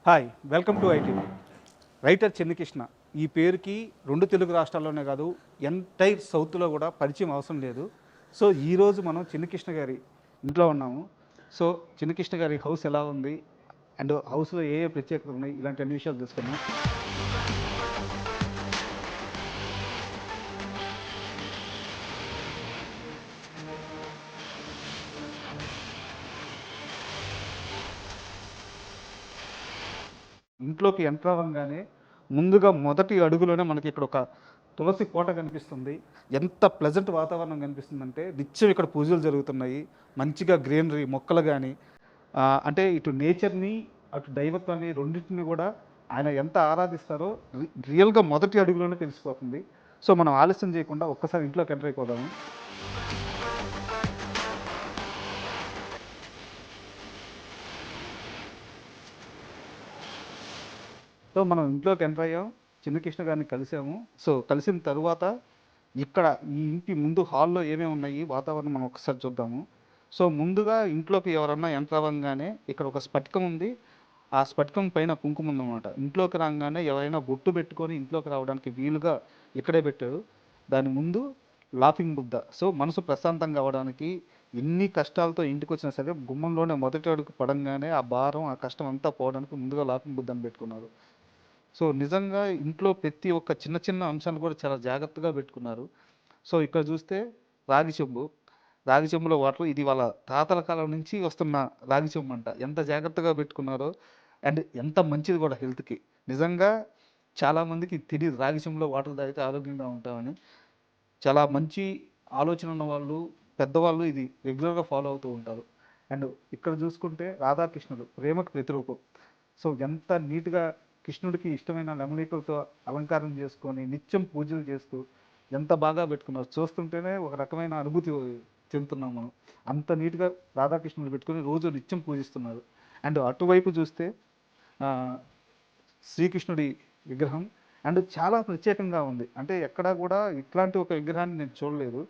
Hi welcome to ITV. Writer Chennikrishna ఈ పేరుకి రెండు తెలుగు రాష్ట్రాల్లోనే కాదు ఎంటైర్ సౌత్లో కూడా పరిచయం అవసరం లేదు. సో ఈరోజు మనం చెన్నికృష్ణ గారి ఇంట్లో ఉన్నాము. సో చెన్నికృష్ణ గారి హౌస్ ఎలా ఉంది అండ్ హౌస్లో ఏ ఏ ప్రత్యేకతలు ఉన్నాయి ఇలాంటి అన్ని విషయాలు తెలుసుకున్నాం. ఇంట్లోకి ఎంటర్ అవ్వగానే ముందుగా మొదటి అడుగులోనే మనకి ఇక్కడ ఒక తులసి కోట కనిపిస్తుంది. ఎంత ప్లెజెంట్ వాతావరణం కనిపిస్తుందంటే నిత్యం ఇక్కడ పూజలు జరుగుతున్నాయి. మంచిగా గ్రీనరీ మొక్కలు కానీ అంటే ఇటు నేచర్ని అటు దైవత్వాన్ని రెండింటిని కూడా ఆయన ఎంత ఆరాధిస్తారో రియల్గా మొదటి అడుగులోనే తెలిసిపోతుంది. సో మనం ఆలస్యం చేయకుండా ఒక్కసారి ఇంట్లోకి ఎంటర్ అయిపోదాము. సో మనం ఇంట్లోకి ఎంటర్ అయ్యాం, చిన్నకృష్ణ గారిని కలిసాము. సో కలిసిన తర్వాత ఇక్కడ ఈ ఇంటి ముందు హాల్లో ఏమేమి ఉన్నాయి వాతావరణం మనం ఒకసారి చూద్దాము. సో ముందుగా ఇంట్లోకి ఎవరన్నా ఎంటర్ అవ్వగానే ఇక్కడ ఒక స్ఫటికం ఉంది. ఆ స్ఫటికం పైన కుంకుమ ఉందన్నమాట. ఇంట్లోకి రాగానే ఎవరైనా బొట్టు పెట్టుకొని ఇంట్లోకి రావడానికి వీలుగా ఇక్కడే పెట్టారు. దాని ముందు లాఫింగ్ బుద్ధ. సో మనసు ప్రశాంతంగా అవ్వడానికి ఎన్ని కష్టాలతో ఇంటికి వచ్చినా సరే గుమ్మంలోనే మొదటి అడుగు పడంగానే ఆ భారం ఆ కష్టం అంతా పోవడానికి ముందుగా లాఫింగ్ బుద్ధని పెట్టుకున్నారు. సో నిజంగా ఇంట్లో ప్రతి ఒక్క చిన్న చిన్న అంశాన్ని కూడా చాలా జాగ్రత్తగా పెట్టుకున్నారు. సో ఇక్కడ చూస్తే రాగి చెంబు, రాగి చెంబులో వాటర్, ఇది వాళ్ళ తాతల కాలం నుంచి వస్తున్న రాగి చెంబు అంట. ఎంత జాగ్రత్తగా పెట్టుకున్నారో అండ్ ఎంత మంచిది కూడా హెల్త్కి. నిజంగా చాలామందికి తెలియదు రాగి చెంబులో వాటర్ తాగితే ఆరోగ్యంగా ఉంటామని. చాలా మంచి ఆలోచన ఉన్న వాళ్ళు, పెద్దవాళ్ళు ఇది రెగ్యులర్గా ఫాలో అవుతూ ఉంటారు. అండ్ ఇక్కడ చూసుకుంటే రాధాకృష్ణుడు ప్రేమకు ప్రతిరూపం. సో ఎంత నీట్గా కృష్ణుడికి ఇష్టమైన లెమలీకలతో అలంకారం చేసుకొని నిత్యం పూజలు చేస్తూ ఎంత బాగా పెట్టుకున్నారు. చూస్తుంటేనే ఒక రకమైన అనుభూతి చెందుతున్నాం మనం. అంత నీట్గా రాధాకృష్ణుడు పెట్టుకొని రోజు నిత్యం పూజిస్తున్నారు. అండ్ అటువైపు చూస్తే శ్రీకృష్ణుడి విగ్రహం అండ్ చాలా ప్రత్యేకంగా ఉంది. అంటే ఎక్కడా కూడా ఇట్లాంటి ఒక విగ్రహాన్ని నేను చూడలేదు.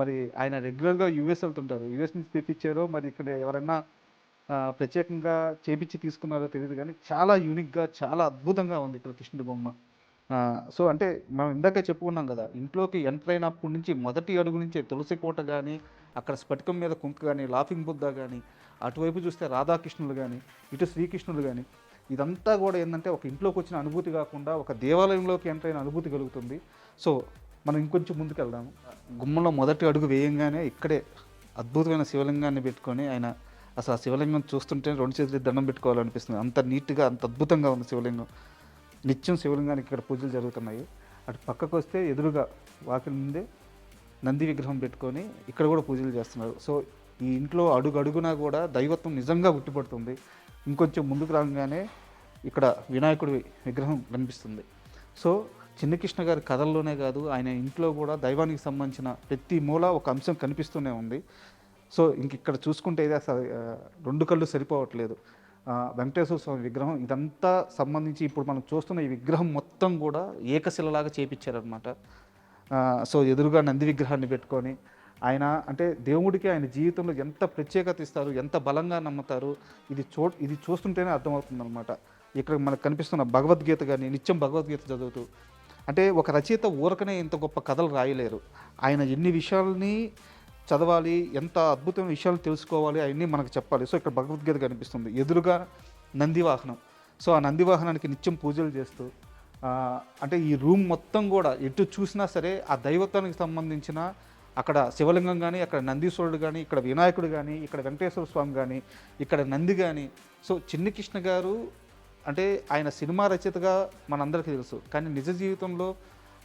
మరి ఆయన రెగ్యులర్గా యూఎస్ వెళ్తుంటారు. యూఎస్ నుంచి తెప్పించారో మరి ఇక్కడ ఎవరైనా ప్రత్యేకంగా చేపించి తీసుకున్నారో తెలియదు, కానీ చాలా యూనిక్గా చాలా అద్భుతంగా ఉంది ఇక్కడ కృష్ణుడి బొమ్మ. సో అంటే మనం ఇందాకే చెప్పుకున్నాం కదా, ఇంట్లోకి ఎంటర్ అయినప్పటి నుంచి మొదటి అడుగు నుంచి తులసి కోట కానీ, అక్కడ స్ఫటికం మీద కుంక కానీ, లాఫింగ్ బుద్ధ కానీ, అటువైపు చూస్తే రాధాకృష్ణులు కానీ, ఇటు శ్రీకృష్ణులు కానీ, ఇదంతా కూడా ఏంటంటే ఒక ఇంట్లోకి వచ్చిన అనుభూతి కాకుండా ఒక దేవాలయంలోకి ఎంటర్ అయిన అనుభూతి కలుగుతుంది. సో మనం ఇంకొంచెం ముందుకు వెళ్దాము. గుమ్మంలో మొదటి అడుగు వేయంగానే ఇక్కడే అద్భుతమైన శివలింగాన్ని పెట్టుకొని ఆయన అసలు ఆ శివలింగం చూస్తుంటే రెండు చేతులు దండం పెట్టుకోవాలనిపిస్తుంది. అంత నీట్గా అంత అద్భుతంగా ఉంది శివలింగం. నిత్యం శివలింగానికి ఇక్కడ పూజలు జరుగుతున్నాయి. అటు పక్కకు వస్తే ఎదురుగా వాకిలి ముందే నంది విగ్రహం పెట్టుకొని ఇక్కడ కూడా పూజలు చేస్తున్నారు. సో ఈ ఇంట్లో అడుగు అడుగునా కూడా దైవత్వం నిజంగా ఉట్టిపడుతుంది. ఇంకొంచెం ముందుకు రాగానే ఇక్కడ వినాయకుడి విగ్రహం కనిపిస్తుంది. సో చిన్నకృష్ణ గారి కథల్లోనే కాదు, ఆయన ఇంట్లో కూడా దైవానికి సంబంధించిన ప్రతి మూల ఒక అంశం కనిపిస్తూనే ఉంది. సో ఇంక ఇక్కడ చూసుకుంటే ఇది అసలు రెండు కళ్ళు సరిపోవట్లేదు. వెంకటేశ్వర స్వామి విగ్రహం ఇదంతా సంబంధించి ఇప్పుడు మనం చూస్తున్న ఈ విగ్రహం మొత్తం కూడా ఏకశిలలాగా చేపించారనమాట. సో ఎదురుగా నంది విగ్రహాన్ని పెట్టుకొని ఆయన అంటే దేవుడికి ఆయన జీవితంలో ఎంత ప్రత్యేకత ఇస్తారు, ఎంత బలంగా నమ్ముతారు, ఇది చూస్తుంటేనే అర్థమవుతుందన్నమాట. ఇక్కడ మనకు కనిపిస్తున్న భగవద్గీత కానీ నిత్యం భగవద్గీత చదువుతూ, అంటే ఒక రచయిత ఊరకనే ఇంత గొప్ప కథలు రాయలేరు. ఆయన ఎన్ని విషయాల్ని చదవాలి, ఎంత అద్భుతమైన విషయాలు తెలుసుకోవాలి, అవన్నీ మనకు చెప్పాలి. సో ఇక్కడ భగవద్గీత కనిపిస్తుంది. ఎదురుగా నందివాహనం. సో ఆ నందివాహనానికి నిత్యం పూజలు చేస్తూ అంటే ఈ రూమ్ మొత్తం కూడా ఎటు చూసినా సరే ఆ దైవత్వానికి సంబంధించిన అక్కడ శివలింగం కానీ, అక్కడ నందీశ్వరుడు కానీ, ఇక్కడ వినాయకుడు కానీ, ఇక్కడ వెంకటేశ్వర స్వామి కానీ, ఇక్కడ నంది కానీ. సో చిన్నకృష్ణ గారు అంటే ఆయన సినిమా రచయితగా మనందరికీ తెలుసు, కానీ నిజ జీవితంలో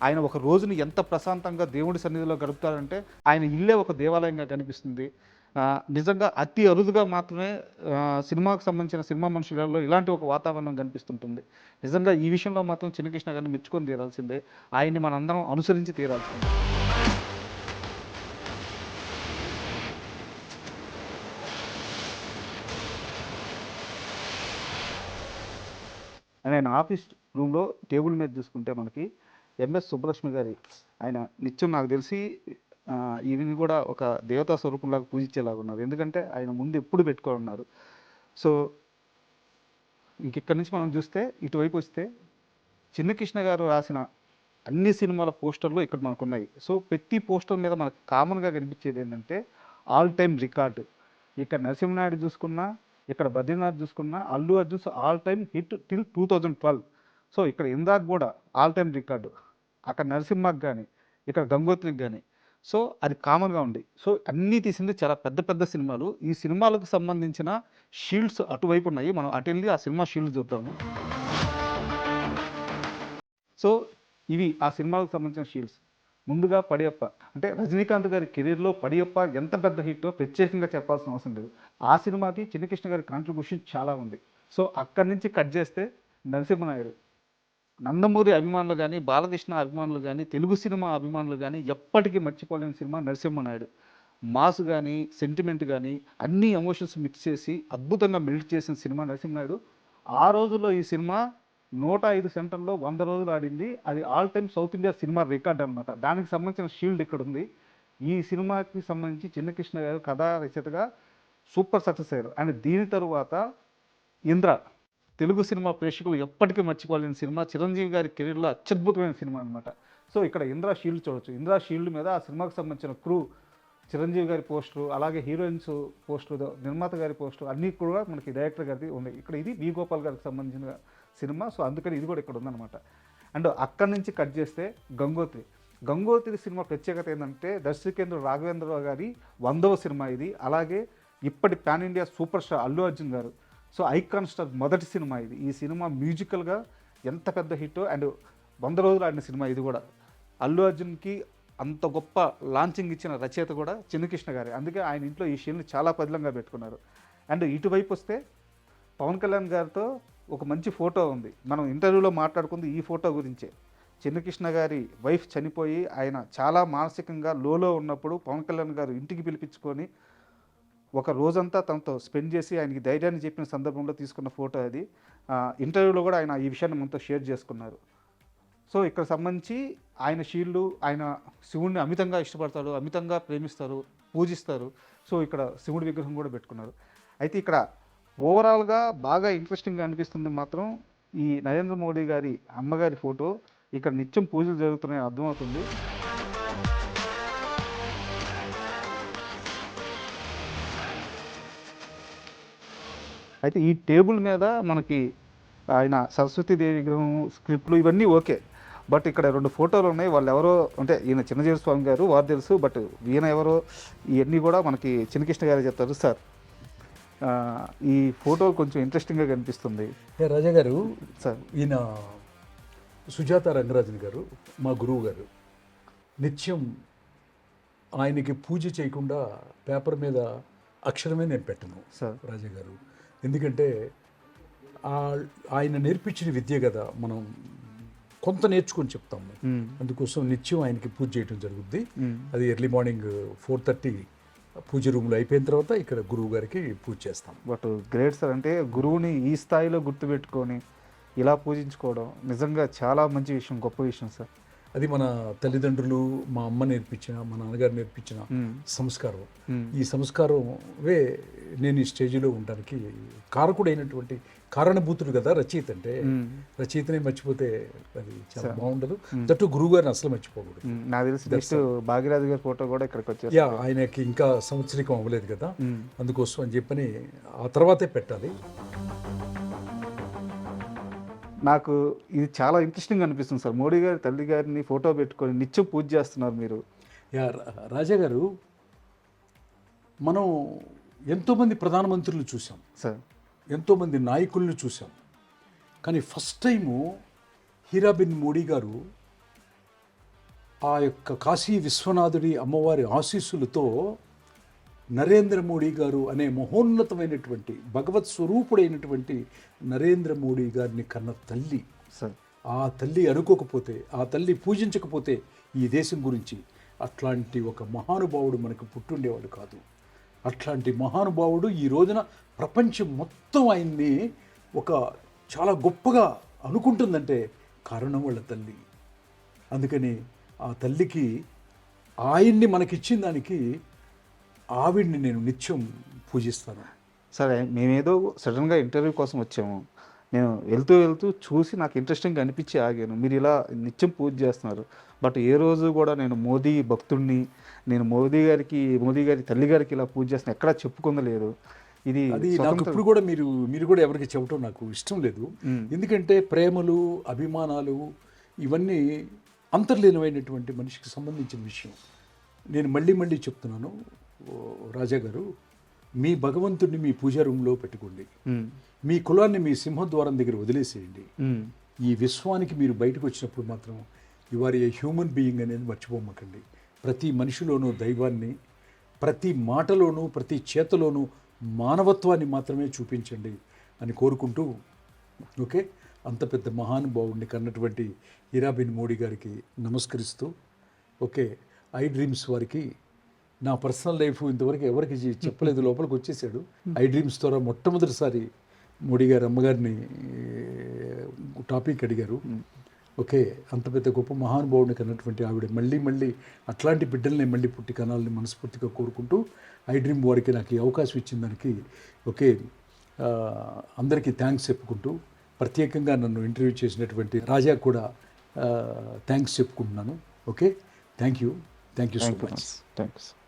ఆయన ఒక రోజుని ఎంత ప్రశాంతంగా దేవుడి సన్నిధిలో గడుపుతారంటే ఆయన ఇల్లే ఒక దేవాలయంగా కనిపిస్తుంది. నిజంగా అతి అరుదుగా మాత్రమే సినిమాకు సంబంధించిన సినిమా మనుషులలో ఇలాంటి ఒక వాతావరణం కనిపిస్తుంటుంది. నిజంగా ఈ విషయంలో మాత్రం చిన్నకృష్ణ గారిని మెచ్చుకొని తీరాల్సిందే. ఆయన్ని మనందరం అనుసరించి తీరాల్సిందే. ఆయన ఆఫీస్ రూమ్లో టేబుల్ మీద చూసుకుంటే మనకి ఎంఎస్ సుబ్బలక్ష్మి గారి ఆయన నిత్యం నాకు తెలిసి ఈవిని కూడా ఒక దేవతా స్వరూపంలాగా పూజించేలాగా ఉన్నారు. ఎందుకంటే ఆయన ముందు ఎప్పుడు పెట్టుకొని ఉన్నారు. సో ఇంకిక్కడి నుంచి మనం చూస్తే ఇటువైపు వస్తే చిన్న కృష్ణ గారు రాసిన అన్ని సినిమాల పోస్టర్లు ఇక్కడ మనకు ఉన్నాయి. సో ప్రతి పోస్టర్ మీద మనకు కామన్గా కనిపించేది ఏంటంటే ఆల్ టైమ్ రికార్డు. ఇక్కడ నరసింహనాయుడు చూసుకున్నా, ఇక్కడ బద్రీనాథ్ చూసుకున్నా, Allu Arjun all time hit till 2012. So ఇక్కడ ఇందాక కూడా ఆల్ టైమ్ రికార్డు. అక్కడ నరసింహకి కానీ, ఇక్కడ గంగోత్రికి కానీ. సో అది కామన్గా ఉంది. సో అన్నీ తీసింది చాలా పెద్ద పెద్ద సినిమాలు. ఈ సినిమాలకు సంబంధించిన షీల్డ్స్ అటువైపు ఉన్నాయి. మనం అటు వెళ్ళి ఆ సినిమా షీల్డ్స్ చూద్దాము. సో ఇవి ఆ సినిమాలకు సంబంధించిన షీల్డ్స్. ముందుగా పడియప్ప, అంటే రజనీకాంత్ గారి కెరీర్లో పడియప్ప ఎంత పెద్ద హిట్టో ప్రత్యేకంగా చెప్పాల్సిన అవసరం లేదు. ఆ సినిమాకి చిన్నకృష్ణ గారి కాంట్రిబ్యూషన్ చాలా ఉంది. సో అక్కడి నుంచి కట్ చేస్తే నరసింహనాయుడు, నందమూరి అభిమానులు కానీ, బాలకృష్ణ అభిమానులు కానీ, తెలుగు సినిమా అభిమానులు కానీ ఎప్పటికీ మర్చిపోలేని సినిమా నరసింహనాయుడు. మాస్ కానీ, సెంటిమెంట్ కానీ అన్ని ఎమోషన్స్ మిక్స్ చేసి అద్భుతంగా మెల్ట్ చేసిన సినిమా నరసింహనాయుడు. ఆ రోజుల్లో ఈ సినిమా 105 సెంటర్లో 100 రోజులు ఆడింది. అది all time south India cinema record అనమాట. దానికి సంబంధించిన షీల్డ్ ఇక్కడ ఉంది. ఈ సినిమాకి సంబంధించి చిన్నకృష్ణ గారు కథా రచయితగా సూపర్ సక్సెస్ అయ్యారు. అండ్ దీని తరువాత ఇంద్ర, తెలుగు సినిమా ప్రేక్షకులు ఎప్పటికీ మర్చిపోలేని సినిమా, చిరంజీవి గారి కెరీర్లో అత్యద్భుతమైన సినిమా అనమాట. సో ఇక్కడ ఇంద్ర షీల్డ్ చూడొచ్చు. ఇంద్ర షీల్డ్ మీద ఆ సినిమాకి సంబంధించిన క్రూ, చిరంజీవి గారి పోస్టరు, అలాగే హీరోయిన్స్ పోస్టరు, నిర్మాత గారి పోస్టరు అన్నీ కూడా మనకి డైరెక్టర్ గారిది ఉన్నాయి. ఇక్కడ ఇది వి గోపాల్ గారికి సంబంధించిన సినిమా. సో అందుకని ఇది కూడా ఇక్కడ ఉందన్నమాట. అండ్ అక్కడి నుంచి కట్ చేస్తే గంగోత్రి. గంగోత్రి సినిమా ప్రత్యేకత ఏంటంటే దర్శకేంద్ర రాఘవేంద్రరావు గారి 100వ సినిమా ఇది. అలాగే ఇప్పటి pan India super star Allu Arjun గారు, సో ఐకాన్ స్టార్ మొదటి సినిమా ఇది. ఈ సినిమా మ్యూజికల్గా ఎంత పెద్ద హిట్టో, అండ్ 100 రోజులు ఆడిన సినిమా ఇది కూడా. అల్లు అర్జున్కి అంత గొప్ప లాంచింగ్ ఇచ్చిన రచయిత కూడా చిన్నకృష్ణ గారే. అందుకే ఆయన ఇంట్లో ఈ షీల్ని చాలా పదిలంగా పెట్టుకున్నారు. అండ్ ఇటువైపు వస్తే పవన్ కళ్యాణ్ గారితో ఒక మంచి ఫోటో ఉంది. మనం ఇంటర్వ్యూలో మాట్లాడుకుంది ఈ ఫోటో గురించే. చిన్నకృష్ణ గారి వైఫ్ చనిపోయి ఆయన చాలా మానసికంగా లోలో ఉన్నప్పుడు పవన్ కళ్యాణ్ గారు ఇంటికి పిలిపించుకొని ఒక రోజంతా తనతో స్పెండ్ చేసి ఆయనకి ధైర్యాన్ని చెప్పిన సందర్భంలో తీసుకున్న ఫోటో అది. ఇంటర్వ్యూలో కూడా ఆయన ఈ విషయాన్ని మనతో షేర్ చేసుకున్నారు. సో ఇక్కడ సంబంధించి ఆయన షీల్డ్, ఆయన శివుడిని అమితంగా ఇష్టపడతాడు, అమితంగా ప్రేమిస్తారు, పూజిస్తారు. సో ఇక్కడ శివుడి విగ్రహం కూడా పెట్టుకున్నారు. అయితే ఇక్కడ ఓవరాల్గా బాగా ఇంట్రెస్టింగ్గా అనిపిస్తుంది మాత్రం ఈ నరేంద్ర మోడీ గారి అమ్మగారి ఫోటో. ఇక్కడ నిత్యం పూజలు జరుగుతున్నాయని అర్థమవుతుంది. అయితే ఈ టేబుల్ మీద మనకి ఆయన సరస్వతీదేవి విగ్రహం, స్క్రిప్ట్లు ఇవన్నీ ఓకే. బట్ ఇక్కడ 2 ఫోటోలు ఉన్నాయి. వాళ్ళు ఎవరో, అంటే ఈయన చిన్నజీవి స్వామి గారు వారు తెలుసు, బట్ ఈయన ఎవరో ఇవన్నీ కూడా మనకి చిన్నకృష్ణ గారు చెప్తారు. సార్ ఈ ఫోటో కొంచెం ఇంట్రెస్టింగ్గా కనిపిస్తుంది. రాజా గారు, సార్ ఈయన సుజాత రంగరాజన్ గారు మా గురువు గారు. నిత్యం ఆయనకి పూజ చేయకుండా పేపర్ మీద అక్షరమే నేను పెట్టను సార్ రాజా గారు. ఎందుకంటే ఆయన నేర్పించిన విద్య కదా మనం కొంత నేర్చుకొని చెప్తాము. అందుకోసం నిత్యం ఆయనకి పూజ చేయడం జరుగుద్ది. అది ఎర్లీ మార్నింగ్ 4:30 పూజ రూమ్లో అయిపోయిన తర్వాత ఇక్కడ గురువు గారికి పూజ చేస్తాం. But great sir. అంటే గురువుని ఈ స్థాయిలో గుర్తుపెట్టుకొని ఇలా పూజించుకోవడం నిజంగా చాలా మంచి విషయం, గొప్ప విషయం సార్. అది మన తల్లిదండ్రులు, మా అమ్మ నేర్పించిన, మా నాన్నగారు నేర్పించిన సంస్కారం. ఈ సంస్కారమే నేను ఈ స్టేజ్లో ఉండడానికి కారకుడైనటువంటి కారణభూతుడు కదా రచయిత. అంటే రచయితనే మర్చిపోతే అది చాలా బాగుండదు. దట్టు గురువు గారిని అసలు మర్చిపోకూడదు. నాకు తెలిసి నెక్స్ట్ భాగ్యరాజు గారి ఫోటో కూడా ఇక్కడికి వచ్చేది. ఆయనకి ఇంకా సంవత్సరికం అవ్వలేదు కదా, అందుకోసం అని చెప్పని ఆ తర్వాతే పెట్టాలి. నాకు ఇది చాలా ఇంట్రెస్టింగ్ అనిపిస్తుంది సార్. మోడీ గారి తల్లి గారిని ఫోటో పెట్టుకొని నిత్యం పూజ చేస్తున్నారు మీరు. రాజా గారు, మనం ఎంతోమంది ప్రధానమంత్రులు చూసాం సార్, ఎంతోమంది నాయకులను చూసాం. కానీ ఫస్ట్ టైము హీరాబెన్ మోడీ గారు ఆ యొక్క కాశీ విశ్వనాథుడి అమ్మవారి ఆశీస్సులతో నరేంద్ర మోడీ గారు అనే మహోన్నతమైనటువంటి భగవత్ స్వరూపుడైనటువంటి నరేంద్ర మోడీ గారిని కన్న తల్లి. ఆ తల్లి అనుకోకపోతే, ఆ తల్లి పూజించకపోతే ఈ దేశం గురించి అట్లాంటి ఒక మహానుభావుడు మనకు పుట్టుండేవాడు కాదు. అట్లాంటి మహానుభావుడు ఈ రోజున ప్రపంచం మొత్తం ఆయన్ని ఒక చాలా గొప్పగా అనుకుంటుందంటే కారణం వాళ్ళ తల్లి. అందుకని ఆ తల్లికి, ఆయన్ని మనకిచ్చిన దానికి ఆవిడ్ని నేను నిత్యం పూజిస్తాను. సరే, మేమేదో సడన్గా ఇంటర్వ్యూ కోసం వచ్చాము. నేను వెళ్తూ వెళ్తూ చూసి నాకు ఇంట్రెస్టింగ్గా అనిపించి ఆగాను. మీరు ఇలా నిత్యం పూజ చేస్తున్నారు, బట్ ఏ రోజు కూడా నేను మోదీ భక్తుడిని, నేను మోదీ గారి తల్లి గారికి ఇలా పూజ చేస్తున్నా ఎక్కడా చెప్పుకుంది లేదు. ఇది అది నాకు ఇప్పుడు కూడా మీరు కూడా ఎవరికి చెప్పడం నాకు ఇష్టం లేదు. ఎందుకంటే ప్రేమలు, అభిమానాలు ఇవన్నీ అంతర్లీనమైనటువంటి మనిషికి సంబంధించిన విషయం. నేను మళ్ళీ మళ్ళీ చెప్తున్నాను, రాజా గారు, మీ భగవంతుడిని మీ పూజా రూమ్లో పెట్టుకోండి. మీ కులాన్ని మీ సింహద్వారం దగ్గర వదిలేసేయండి. ఈ విశ్వానికి మీరు బయటకు వచ్చినప్పుడు మాత్రం you are a human being అనేది మర్చిపోమకండి. ప్రతి మనిషిలోనూ దైవాన్ని, ప్రతి మాటలోనూ ప్రతి చేతలోనూ మానవత్వాన్ని మాత్రమే చూపించండి అని కోరుకుంటూ, ఓకే, అంత పెద్ద మహానుభావుడిని కన్నటువంటి హీరాబెన్ మోడీ గారికి నమస్కరిస్తూ, ఓకే, ఐ డ్రీమ్స్ వారికి నా పర్సనల్ లైఫ్ ఇంతవరకు ఎవరికి చెప్పలేదు, లోపలికి వచ్చేసాడు. ఐ డ్రీమ్స్ ద్వారా మొట్టమొదటిసారి మోడీ గారు అమ్మగారిని టాపిక్ అడిగారు. ఓకే, అంత పెద్ద గొప్ప మహానుభావుడిని కన్నటువంటి ఆవిడ మళ్ళీ అట్లాంటి బిడ్డల్ని మళ్ళీ పుట్టి కనాలని మనస్ఫూర్తిగా కోరుకుంటూ, ఐ డ్రీమ్ వారికి నాకు ఈ అవకాశం ఇచ్చిన దానికి ఓకే అందరికీ థ్యాంక్స్ చెప్పుకుంటూ, ప్రత్యేకంగా నన్ను ఇంటర్వ్యూ చేసినటువంటి రాజా కూడా థ్యాంక్స్ చెప్పుకుంటున్నాను. Okay, thank you so much. Thanks.